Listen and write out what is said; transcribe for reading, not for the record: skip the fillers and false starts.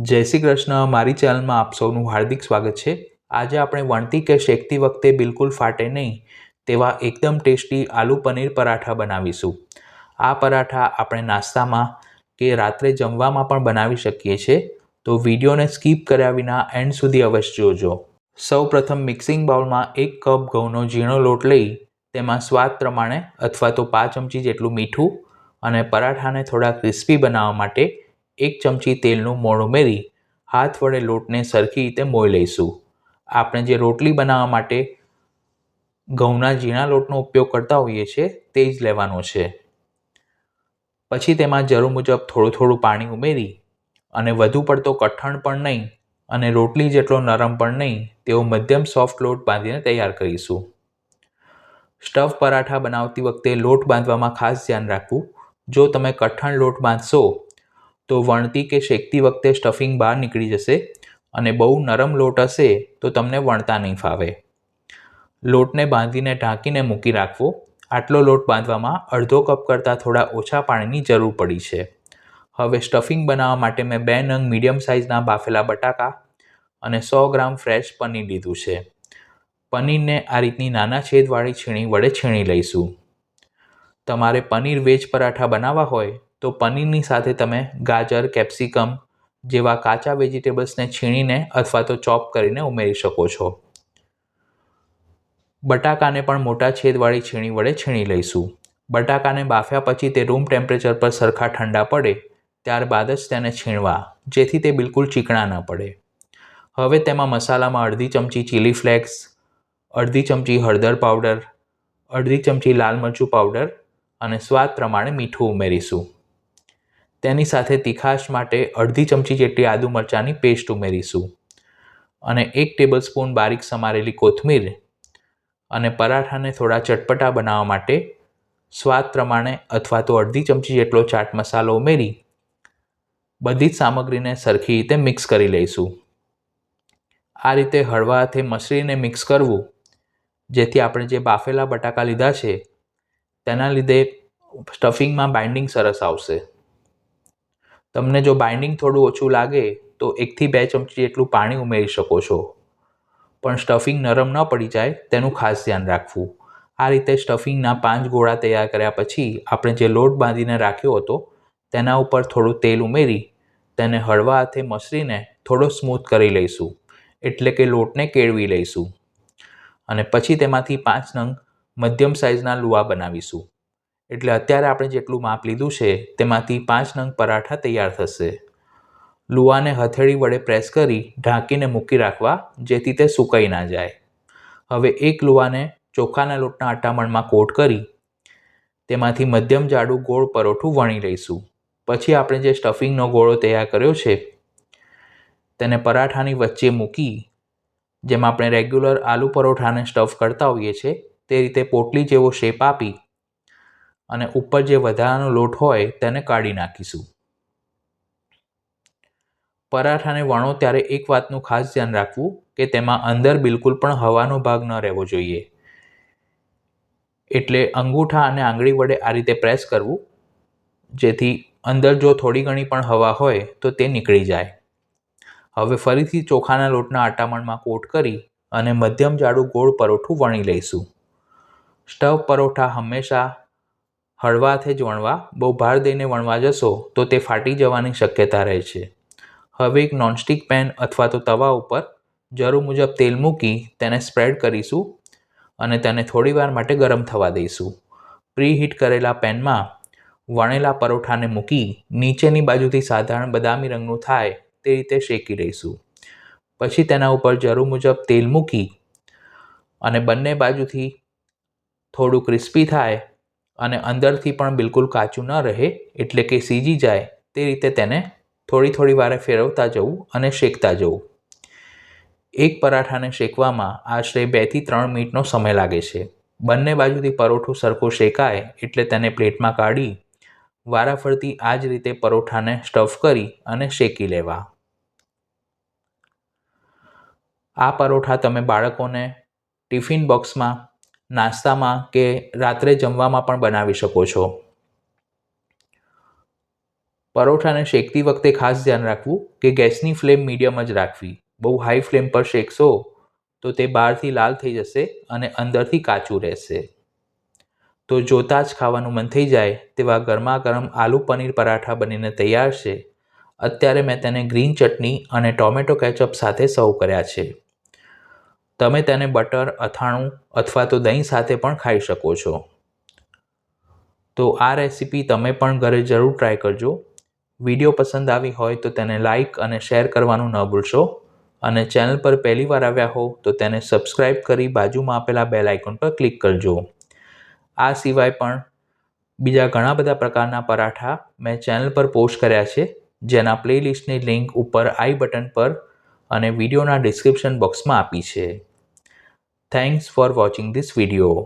જય શ્રી કૃષ્ણ. મારી ચેનલમાં આપ સૌનું હાર્દિક સ્વાગત છે. આજે આપણે વણતી કે શેકતી વખતે બિલકુલ ફાટે નહીં તેવા એકદમ ટેસ્ટી આલુ પનીર પરાઠા બનાવીશું. આ પરાઠા આપણે નાસ્તામાં કે રાત્રે જમવામાં પણ બનાવી શકીએ છીએ. તો વિડીયોને સ્કીપ કર્યા વિના એન્ડ સુધી અવશ્ય જોજો. સૌ પ્રથમ મિક્સિંગ બાઉલમાં 1 કપ ઘઉંનો ઝીણો લોટ લઈ તેમાં સ્વાદ પ્રમાણે અથવા તો 5 ચમચી જેટલું મીઠું અને પરાઠાને થોડા ક્રિસ્પી બનાવવા માટે 1 ચમચી તેલનું મોણ ઉમેરી હાથ વડે લોટને સરખી રીતે મોઈ લઈશું. આપણે જે રોટલી બનાવવા માટે ઘઉંના ઝીણા લોટનો ઉપયોગ કરતા હોઈએ છીએ તે જ લેવાનો છે. પછી તેમાં જરૂર મુજબ થોડું પાણી ઉમેરી અને વધુ પડતો કઠણ પણ નહીં અને રોટલી જેટલો નરમ પણ નહીં તેવો મધ્યમ સોફ્ટ લોટ બાંધીને તૈયાર કરીશું. સ્ટફ પરાઠા બનાવતી વખતે લોટ બાંધવામાં ખાસ ધ્યાન રાખવું. જો તમે કઠણ લોટ બાંધશો તો વણતી કે શેકતી વખતે સ્ટફિંગ બહાર નીકળી જશે અને બહુ નરમ લોટ હશે તો તમને વણતા નહીં ફાવે. લોટને બાંધીને ઢાંકીને મૂકી રાખવો. આટલો લોટ બાંધવામાં અડધો કપ કરતાં થોડા ઓછા પાણીની જરૂર પડી છે. હવે સ્ટફિંગ બનાવવા માટે મેં 2 નંગ મીડિયમ સાઇઝના બાફેલા બટાકા અને 100 ગ્રામ ફ્રેશ પનીર લીધું છે. પનીરને આ રીતની નાના છેદવાળી છીણી વડે છીણી લઈશું. તમારે પનીર વેજ પરાઠા બનાવવા હોય તો પનીરની સાથે તમે ગાજર, કેપ્સિકમ જેવા કાચા વેજીટેબલ્સને છીણીને અથવા તો ચોપ કરીને ઉમેરી શકો છો. બટાકાને પણ મોટા છેદવાળી છીણી વડે છીણી લઈશું. બટાકાને બાફ્યા પછી તે રૂમ ટેમ્પરેચર પર સરખા ઠંડા પડે ત્યારબાદ જ તેને છીણવા, જેથી તે બિલકુલ ચીકણા ન પડે. હવે તેમાં મસાલામાં અડધી ચમચી ચીલી ફ્લેક્સ, અડધી ચમચી હળદર પાવડર, અડધી ચમચી લાલ મરચું પાવડર અને સ્વાદ પ્રમાણે મીઠું ઉમેરીશું. તેની સાથે તીખાશ માટે અડધી ચમચી જેટલી આદુ મરચાંની પેસ્ટ ઉમેરીશું અને 1 ટેબલસ્પૂન બારીક સમારેલી કોથમીર અને પરાઠાને થોડા ચટપટા બનાવવા માટે સ્વાદ પ્રમાણે અથવા તો અડધી ચમચી જેટલો ચાટ મસાલો ઉમેરી બધી જ સામગ્રીને સરખી રીતે મિક્સ કરી લઈશું. આ રીતે હળવા હાથે મસળીને મિક્સ કરવું, જેથી આપણે જે બાફેલા બટાકા લીધા છે તેના લીધે સ્ટફિંગમાં બાઇન્ડિંગ સરસ આવશે. તમને જો બાઇન્ડિંગ થોડું ઓછું લાગે તો 1 થી 2 ચમચી જેટલું પાણી ઉમેરી શકો છો, પણ સ્ટફિંગ નરમ ન પડી જાય તેનું ખાસ ધ્યાન રાખવું. આ રીતે સ્ટફિંગના 5 ગોળા તૈયાર કર્યા પછી આપણે જે લોટ બાંધીને રાખ્યો હતો તેના ઉપર થોડું તેલ ઉમેરી તેને હળવા હાથે મસળીને થોડો સ્મૂથ કરી લઈશું, એટલે કે લોટને કેળવી લઈશું અને પછી તેમાંથી 5 નંગ મધ્યમ સાઇઝના લુઆ બનાવીશું. એટલે અત્યારે આપણે જેટલું માપ લીધું છે તેમાંથી 5 નંગ પરાઠા તૈયાર થશે. લુઆને હથેળી વડે પ્રેસ કરી ઢાંકીને મૂકી રાખવા, જેથી તે સુકાઈ ના જાય. હવે એક લુઆને ચોખાના લોટના અટામણમાં કોટ કરી તેમાંથી મધ્યમ જાડું ગોળ પરોઠું વણી લઈશું. પછી આપણે જે સ્ટફિંગનો ગોળો તૈયાર કર્યો છે તેને પરાઠાની વચ્ચે મૂકી, જેમ આપણે રેગ્યુલર આલુ પરોઠાને સ્ટફ કરતા હોઈએ છીએ તે રીતે પોટલી જેવો શેપ આપી અને ઉપર જે વધારાનો લોટ હોય તેને કાઢી નાખીશું. પરાઠાને વણો ત્યારે એક વાતનું ખાસ ધ્યાન રાખવું કે તેમાં અંદર બિલકુલ પણ હવાનો ભાગ ન રહેવો જોઈએ. એટલે અંગૂઠા અને આંગળી વડે આ રીતે પ્રેસ કરવું, જેથી અંદર જો થોડી ઘણી પણ હવા હોય તો તે નીકળી જાય. હવે ફરીથી ચોખાના લોટના અટામણમાં કોટ કરી અને મધ્યમ જાડું ગોળ પરોઠું વણી લઈશું. સ્ટફ પરોઠા હંમેશા હળવા હાથે જ વણવા. બહુ ભાર દઈને વણવા જશો તો તે ફાટી જવાની શક્યતા રહે છે. હવે એક નોનસ્ટિક પેન અથવા તો તવા ઉપર જરૂર મુજબ તેલ મૂકી તેને સ્પ્રેડ કરીશું અને તેને થોડીવાર માટે ગરમ થવા દઈશું. પ્રીહીટ કરેલા પેનમાં વણેલા પરોઠાને મૂકી નીચેની બાજુથી સાધારણ બદામી રંગનું થાય તે રીતે શેકી લઈશું. પછી તેના ઉપર જરૂર મુજબ તેલ મૂકી અને બંને બાજુથી થોડું ક્રિસ્પી થાય અને અંદરથી પણ બિલકુલ કાચું ન રહે, એટલે કે સીજી જાય તે રીતે તેને થોડી વારે ફેરવતા જવું અને શેકતા જવું. એક પરાઠાને શેકવામાં આશરે 2 થી 3 મિનિટનો સમય લાગે છે. બંને બાજુથી પરોઠું સરખું શેકાય એટલે તેને પ્લેટમાં કાઢી વારાફરતી આ જ રીતે પરોઠાને સ્ટફ કરી અને શેકી લેવા. આ પરોઠા તમે બાળકોને ટિફિન બોક્સમાં, નાસ્તામાં કે રાત્રે જમવામાં પણ બનાવી શકો છો. પરોઠાને શેકતી વખતે ખાસ ધ્યાન રાખવું કે ગેસની ફ્લેમ મીડિયમ જ રાખવી. બહુ હાઈ ફ્લેમ પર શેકશો તો તે બહારથી લાલ થઈ જશે અને અંદરથી કાચું રહેશે. તો જોતાં જ ખાવાનું મન થઈ જાય તેવા ગરમા ગરમ આલુ પનીર પરાઠા બનીને તૈયાર છે. અત્યારે મેં તેને ગ્રીન ચટણી અને ટોમેટો કેચઅપ સાથે સર્વ કર્યા છે. તમે તેને બટર, અથાણું અથવા તો દહીં સાથે પણ ખાઈ શકો છો. તો આ રેસીપી તમે પણ ઘરે જરૂર ટ્રાય કરજો. વિડીયો પસંદ આવી હોય તો તેને લાઇક અને શેર કરવાનું ન ભૂલશો અને ચેનલ પર પહેલીવાર આવ્યા હો તો તેને સબસ્ક્રાઈબ કરી બાજુમાં આપેલા બેલ આઇકોન પર ક્લિક કરજો. આ સિવાય પણ બીજા ઘણા બધા પ્રકારના પરાઠા મેં ચેનલ પર પોસ્ટ કર્યા છે, જેના પ્લેલિસ્ટની લિંક ઉપર આઈ બટન પર અને વિડીયોના ડિસ્ક્રિપ્શન બોક્સમાં આપી છે. Thanks for watching this video.